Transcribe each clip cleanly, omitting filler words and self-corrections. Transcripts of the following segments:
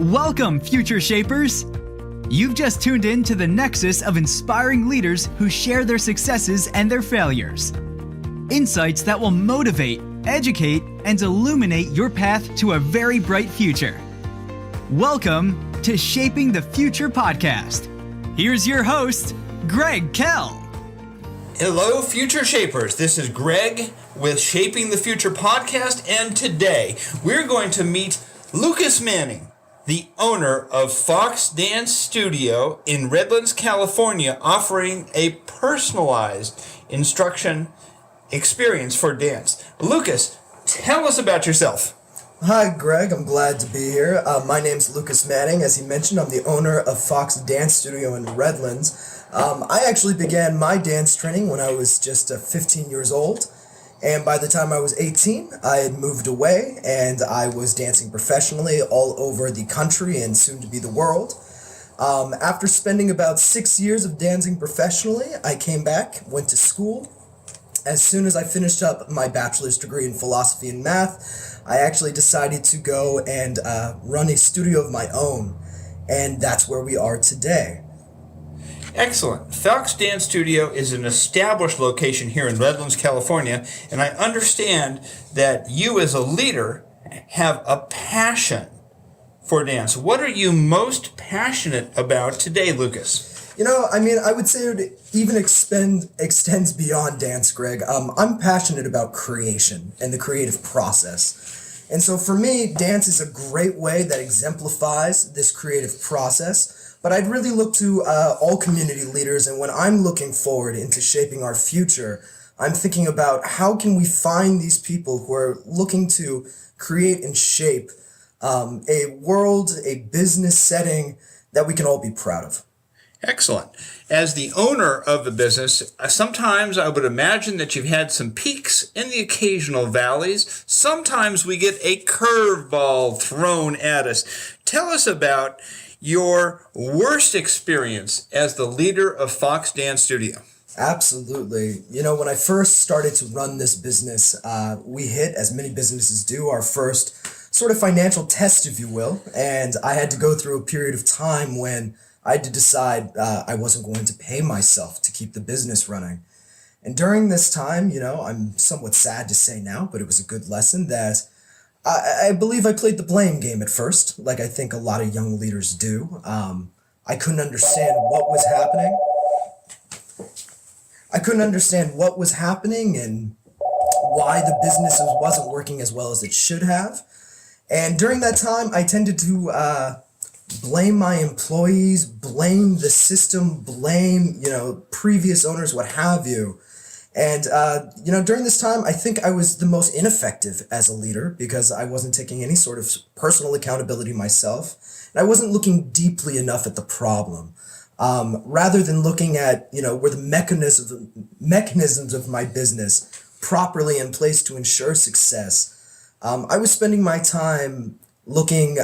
Welcome, Future Shapers! You've just tuned in to the nexus of inspiring leaders who share their successes and their failures. Insights that will motivate, educate, and illuminate your path to a very bright future. Welcome to Shaping the Future podcast. Here's your host, Greg Kell. Hello, Future Shapers. This is Greg with Shaping the Future podcast, and today we're going to meet Lucas Manning, the owner of Fox Dance Studio in Redlands, California, offering a personalized instruction experience for dance. Lucas, tell us about yourself. Hi, Greg. I'm glad to be here. My name's Lucas Manning. As he mentioned, I'm the owner of Fox Dance Studio in Redlands. I actually began my dance training when I was just 15 years old. And by the time I was 18, I had moved away and I was dancing professionally all over the country and soon to be the world. After spending about 6 years of dancing professionally, I came back, went to school. As soon as I finished up my bachelor's degree in philosophy and math, I actually decided to go and run a studio of my own. And that's where we are today. Excellent. Fox Dance Studio is an established location here in Redlands, California, and I understand that you as a leader have a passion for dance. What are you most passionate about today, Lucas? I would say it even extends beyond dance, Greg. I'm passionate about creation and the creative process. And so for me, dance is a great way that exemplifies this creative process. But I'd really look to all community leaders, and when I'm looking forward into shaping our future, I'm thinking about how can we find these people who are looking to create and shape a world, a business setting that we can all be proud of. Excellent. As the owner of the business, sometimes I would imagine that you've had some peaks and the occasional valleys. Sometimes we get a curveball thrown at us. Tell us about your worst experience as the leader of Fox Dance Studio. Absolutely. When I first started to run this business, we hit, as many businesses do, our first sort of financial test, if you will. And I had to go through a period of time when I had to decide I wasn't going to pay myself to keep the business running. And during this time, I'm somewhat sad to say now, but it was a good lesson that I believe I played the blame game at first, like I think a lot of young leaders do. I couldn't understand what was happening. And why the business wasn't working as well as it should have. And during that time, I tended to blame my employees, blame the system, blame, previous owners, what have you. And, during this time, I think I was the most ineffective as a leader because I wasn't taking any sort of personal accountability myself. And I wasn't looking deeply enough at the problem. Rather than looking at, were the mechanisms of my business properly in place to ensure success, I was spending my time looking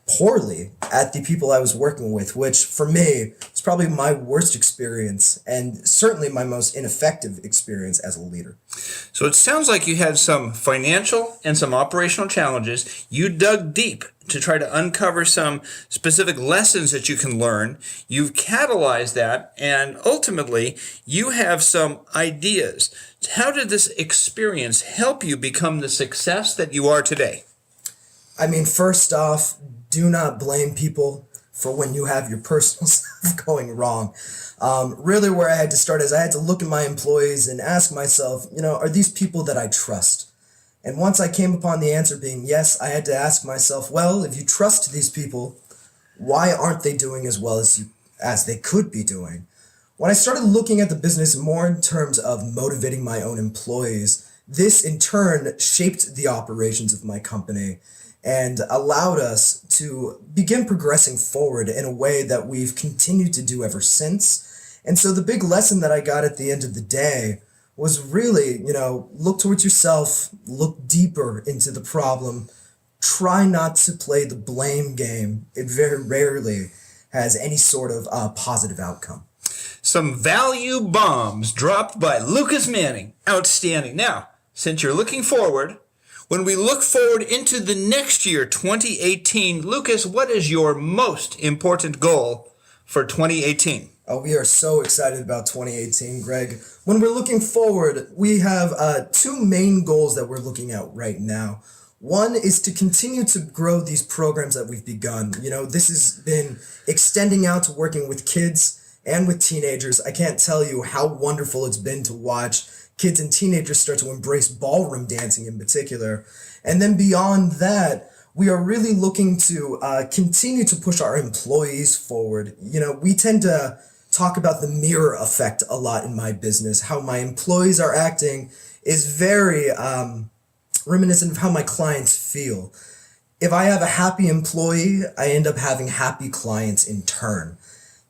poorly at the people I was working with, which for me was probably my worst experience and certainly my most ineffective experience as a leader. So it sounds like you had some financial and some operational challenges. You dug deep to try to uncover some specific lessons that you can learn. You've catalyzed that, and ultimately you have some ideas. How did this experience help you become the success that you are today? First off, do not blame people for when you have your personal stuff going wrong. Really where I had to start is I had to look at my employees and ask myself, are these people that I trust? And once I came upon the answer being yes, I had to ask myself, well, if you trust these people, why aren't they doing as well as they could be doing? When I started looking at the business more in terms of motivating my own employees, this in turn shaped the operations of my company and allowed us to begin progressing forward in a way that we've continued to do ever since. And so the big lesson that I got at the end of the day was really, look towards yourself, look deeper into the problem, try not to play the blame game. It very rarely has any sort of positive outcome. Some value bombs dropped by Lucas Manning. Outstanding. Now, since you're looking forward, When we look forward into the next year, 2018, Lucas, what is your most important goal for 2018? Oh, we are so excited about 2018, Greg. When we're looking forward, we have two main goals that we're looking at right now. One is to continue to grow these programs that we've begun. This has been extending out to working with kids and with teenagers. I can't tell you how wonderful it's been to watch kids and teenagers start to embrace ballroom dancing in particular. And then beyond that, we are really looking to continue to push our employees forward. We tend to talk about the mirror effect a lot in my business. How my employees are acting is very reminiscent of how my clients feel. If I have a happy employee, I end up having happy clients in turn.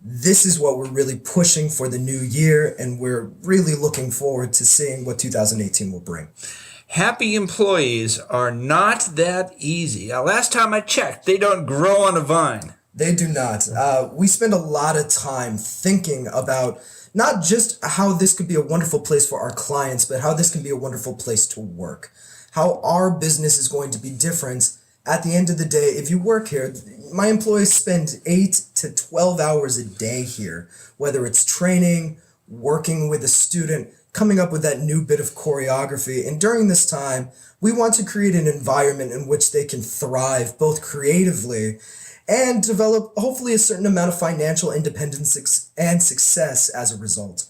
This is what we're really pushing for the new year, and we're really looking forward to seeing what 2018 will bring. Happy employees are not that easy. Last time I checked, they don't grow on a vine. They do not. We spend a lot of time thinking about not just how this could be a wonderful place for our clients, but how this can be a wonderful place to work. How our business is going to be different. At the end of the day, if you work here, my employees spend 8 to 12 hours a day here, whether it's training, working with a student, coming up with that new bit of choreography. And during this time, we want to create an environment in which they can thrive both creatively and develop hopefully a certain amount of financial independence and success as a result.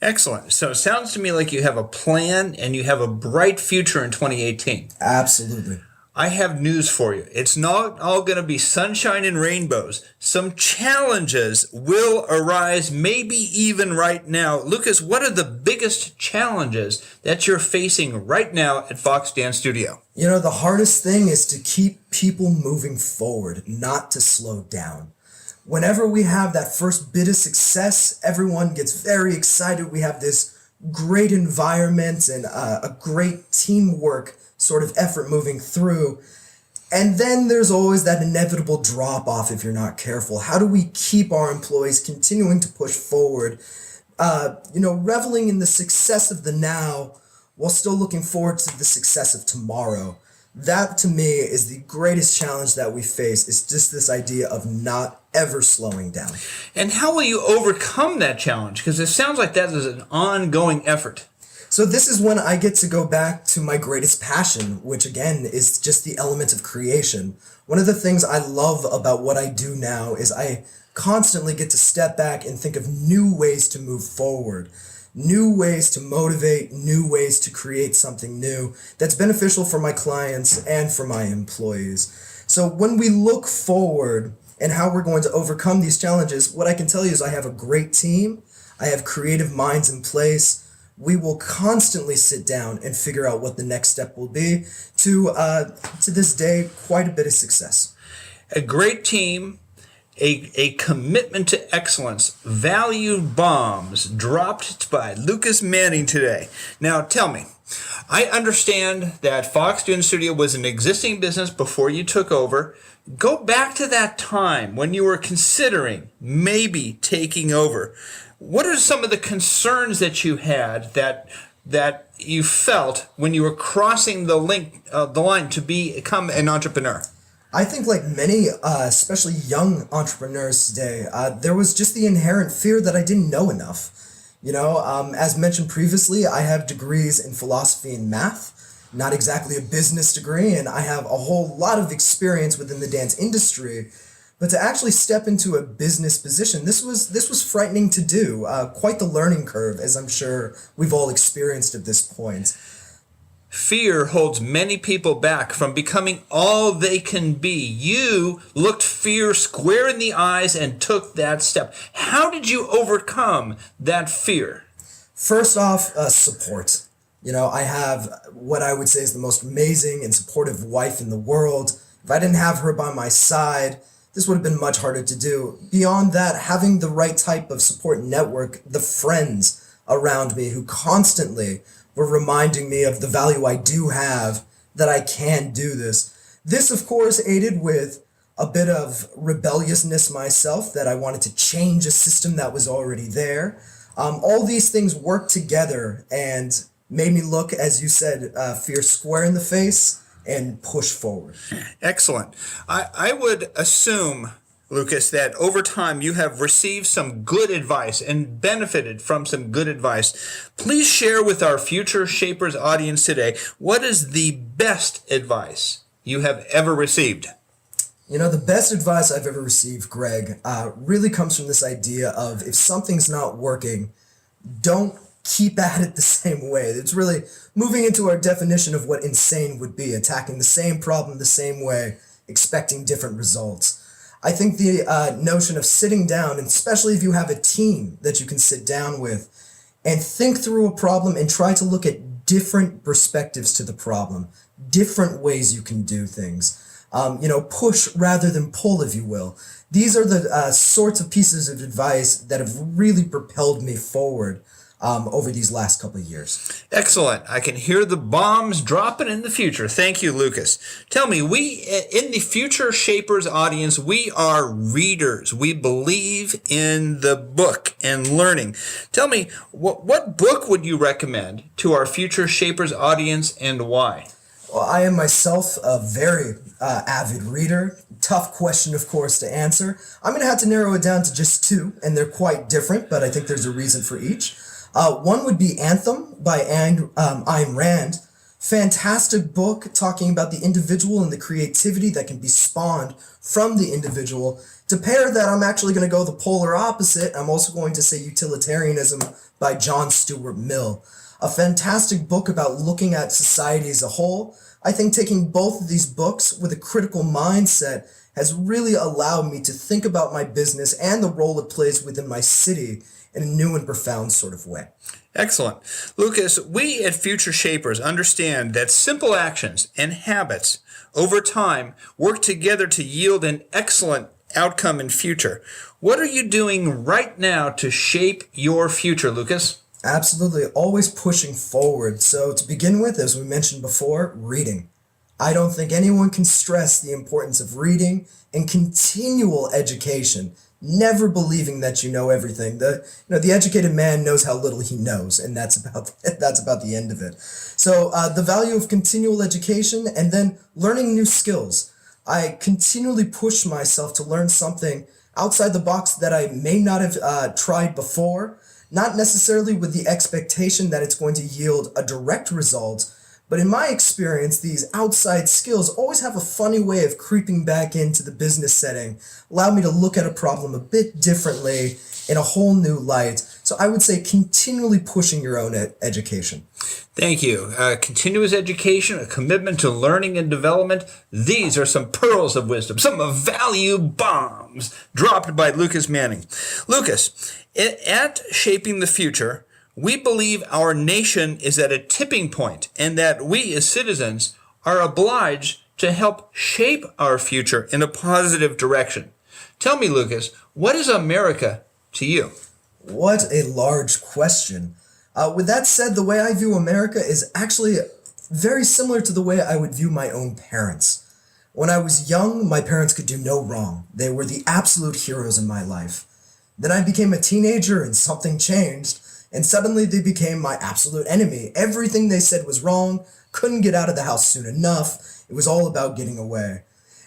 Excellent. So it sounds to me like you have a plan and you have a bright future in 2018. Absolutely. I have news for you. It's not all going to be sunshine and rainbows. Some challenges will arise, maybe even right now. Lucas, what are the biggest challenges that you're facing right now at Fox Dance Studio? The hardest thing is to keep people moving forward, not to slow down. Whenever we have that first bit of success, everyone gets very excited. We have this great environment and a great teamwork sort of effort moving through. And then there's always that inevitable drop off if you're not careful. How do we keep our employees continuing to push forward, reveling in the success of the now while still looking forward to the success of tomorrow? That to me is the greatest challenge that we face, is just this idea of not ever slowing down. And how will you overcome that challenge? Because it sounds like that is an ongoing effort. So this is when I get to go back to my greatest passion, which again is just the element of creation. One of the things I love about what I do now is I constantly get to step back and think of new ways to move forward, new ways to motivate, new ways to create something new that's beneficial for my clients and for my employees. So when we look forward and how we're going to overcome these challenges, what I can tell you is I have a great team. I have creative minds in place. We will constantly sit down and figure out what the next step will be to this day, quite a bit of success. A great team, a commitment to excellence, value bombs dropped by Lucas Manning today. Now tell me, I understand that Fox Dance Studio was an existing business before you took over. Go back to that time when you were considering maybe taking over. What are some of the concerns that you had that you felt when you were crossing the line to become an entrepreneur? I think like many, especially young entrepreneurs today, there was just the inherent fear that I didn't know enough. As mentioned previously, I have degrees in philosophy and math, not exactly a business degree, and I have a whole lot of experience within the dance industry. But to actually step into a business position, this was frightening to do. Quite the learning curve, as I'm sure we've all experienced at this point. Fear holds many people back from becoming all they can be. You looked fear square in the eyes and took that step. How did you overcome that fear? First off, support. I have what I would say is the most amazing and supportive wife in the world. If I didn't have her by my side, this would have been much harder to do. Beyond that, having the right type of support network, the friends around me who constantly were reminding me of the value I do have, that I can do this. This, of course, aided with a bit of rebelliousness myself, that I wanted to change a system that was already there. All these things worked together, and made me look, as you said, fear square in the face and push forward. Excellent. I would assume, Lucas, that over time you have received some good advice and benefited from some good advice. Please share with our Future Shapers audience today, what is the best advice you have ever received? You know, the best advice I've ever received, Greg, really comes from this idea of if something's not working, don't keep at it the same way. It's really moving into our definition of what insane would be, attacking the same problem the same way, expecting different results. I think the notion of sitting down, and especially if you have a team that you can sit down with, and think through a problem and try to look at different perspectives to the problem, different ways you can do things. Push rather than pull, if you will. These are the sorts of pieces of advice that have really propelled me forward over these last couple of years. Excellent. I can hear the bombs dropping in the future. Thank you, Lucas. Tell me, we in the Future Shapers audience, we are readers. We believe in the book and learning. Tell me, what book would you recommend to our Future Shapers audience and why? Well, I am myself a very avid reader. Tough question, of course, to answer. I'm going to have to narrow it down to just two, and they're quite different, but I think there's a reason for each. One would be Anthem by Ayn Rand. Fantastic book talking about the individual and the creativity that can be spawned from the individual. To pair that, I'm actually going to go the polar opposite. I'm also going to say Utilitarianism by John Stuart Mill. A fantastic book about looking at society as a whole. I think taking both of these books with a critical mindset has really allowed me to think about my business and the role it plays within my city in a new and profound sort of way. Excellent. Lucas, we at Future Shapers understand that simple actions and habits over time work together to yield an excellent outcome in future. What are you doing right now to shape your future, Lucas? Absolutely. Always pushing forward. So to begin with, as we mentioned before, reading. I don't think anyone can stress the importance of reading and continual education. Never believing that you know everything. The educated man knows how little he knows, and that's about the end of it. So the value of continual education and then learning new skills. I continually push myself to learn something outside the box that I may not have tried before. Not necessarily with the expectation that it's going to yield a direct result, but in my experience, these outside skills always have a funny way of creeping back into the business setting, allow me to look at a problem a bit differently in a whole new light. So I would say continually pushing your own education. Thank you. Continuous education, a commitment to learning and development. These are some pearls of wisdom, some of value bombs dropped by Lucas Manning. Lucas, at Shaping the Future, we believe our nation is at a tipping point and that we as citizens are obliged to help shape our future in a positive direction. Tell me, Lucas, what is America to you? What a large question. With that said, the way I view America is actually very similar to the way I would view my own parents. When I was young, my parents could do no wrong. They were the absolute heroes in my life. Then I became a teenager and something changed, and suddenly they became my absolute enemy. Everything they said was wrong, couldn't get out of the house soon enough. It was all about getting away.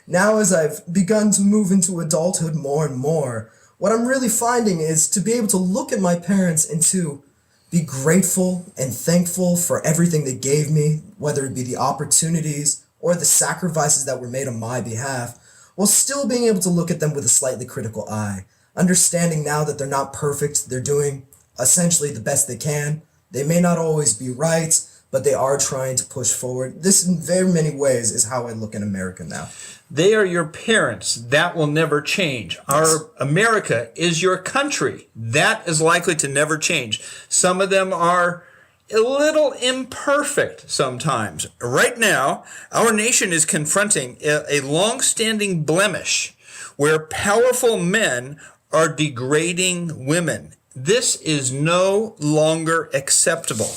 Now, as I've begun to move into adulthood more and more, what I'm really finding is to be able to look at my parents and to be grateful and thankful for everything they gave me, whether it be the opportunities or the sacrifices that were made on my behalf, while still being able to look at them with a slightly critical eye, understanding now that they're not perfect, they're doing essentially the best they can. They may not always be right, but they are trying to push forward. This, in very many ways, is how I look at America now. They are your parents. That will never change. Yes. Our America is your country. That is likely to never change. Some of them are a little imperfect sometimes. Right now, our nation is confronting a long-standing blemish where powerful men are degrading women. This is no longer acceptable.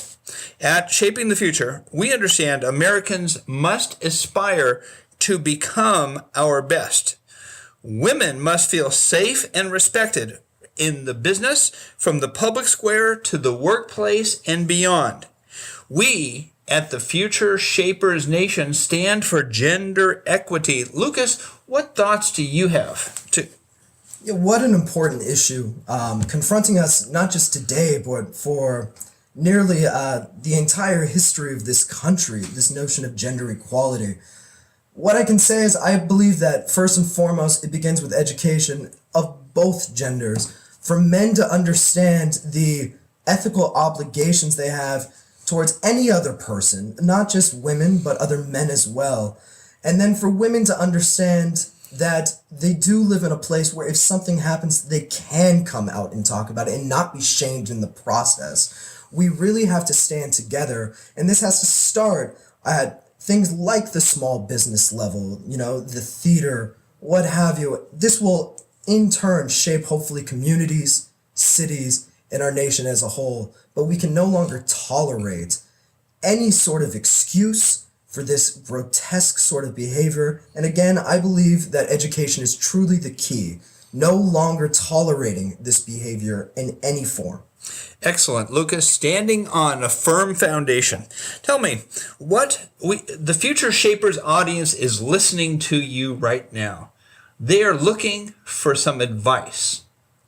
At Shaping the Future, we understand Americans must aspire to become our best. Women must feel safe and respected in the business, from the public square to the workplace and beyond. We at the Future Shapers Nation stand for gender equity. Lucas, what thoughts do you have? Yeah, what an important issue, confronting us not just today, but for nearly the entire history of this country, this notion of gender equality. What I can say is I believe that first and foremost, it begins with education of both genders, for men to understand the ethical obligations they have towards any other person, not just women, but other men as well. And then for women to understand that they do live in a place where if something happens, they can come out and talk about it and not be shamed in the process. We really have to stand together, and this has to start at things like the small business level, the theater, what have you. This will in turn shape hopefully communities, cities, and our nation as a whole. But we can no longer tolerate any sort of excuse for this grotesque sort of behavior. And again, I believe that education is truly the key. No longer tolerating this behavior in any form. Excellent. Lucas, standing on a firm foundation. Tell me, the Future Shapers audience is listening to you right now. They are looking for some advice.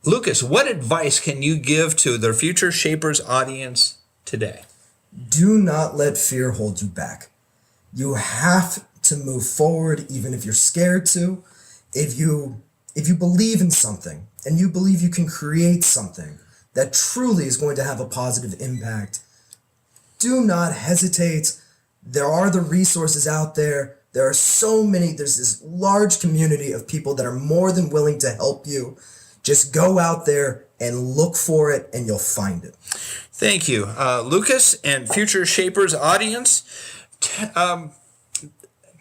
Lucas, what advice can you give to the Future Shapers audience today? Do not let fear hold you back. You have to move forward even if you're scared to. If you believe in something and you believe you can create something that truly is going to have a positive impact, do not hesitate. There are the resources out there. There's this large community of people that are more than willing to help you. Just go out there and look for it and you'll find it. Thank you. Lucas and Future Shapers audience,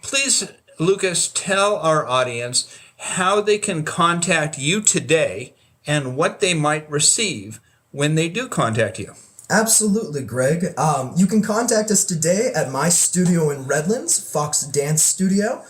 please, Lucas, tell our audience how they can contact you today and what they might receive when they do contact you. Absolutely, Greg. You can contact us today at my studio in Redlands, Fox Dance Studio.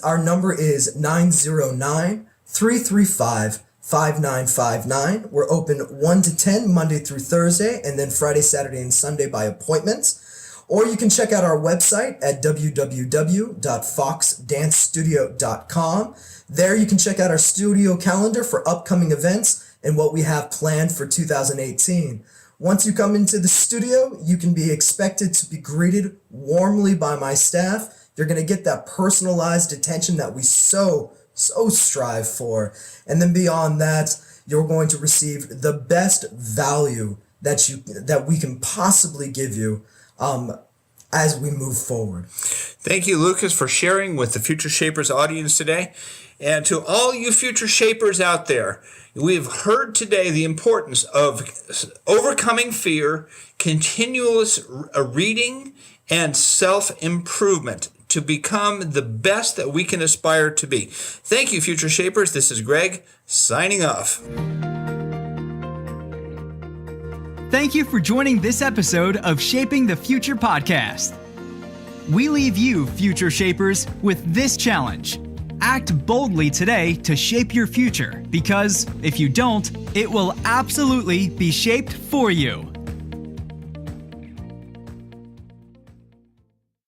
Our number is 909-335-5959. We're open 1 to 10 Monday through Thursday, and then Friday, Saturday, and Sunday by appointments. Or you can check out our website at www.foxdancestudio.com. There you can check out our studio calendar for upcoming events and what we have planned for 2018. Once you come into the studio, you can be expected to be greeted warmly by my staff. You're going to get that personalized attention that we so strive for. And then beyond that, you're going to receive the best value that we can possibly give you as we move forward. Thank you, Lucas, for sharing with the Future Shapers audience today. And to all you Future Shapers out there, we've heard today the importance of overcoming fear, continuous reading, and self-improvement to become the best that we can aspire to be. Thank you, Future Shapers. This is Greg, signing off. Thank you for joining this episode of Shaping the Future podcast. We leave you, Future Shapers, with this challenge. Act boldly today to shape your future, because if you don't, it will absolutely be shaped for you.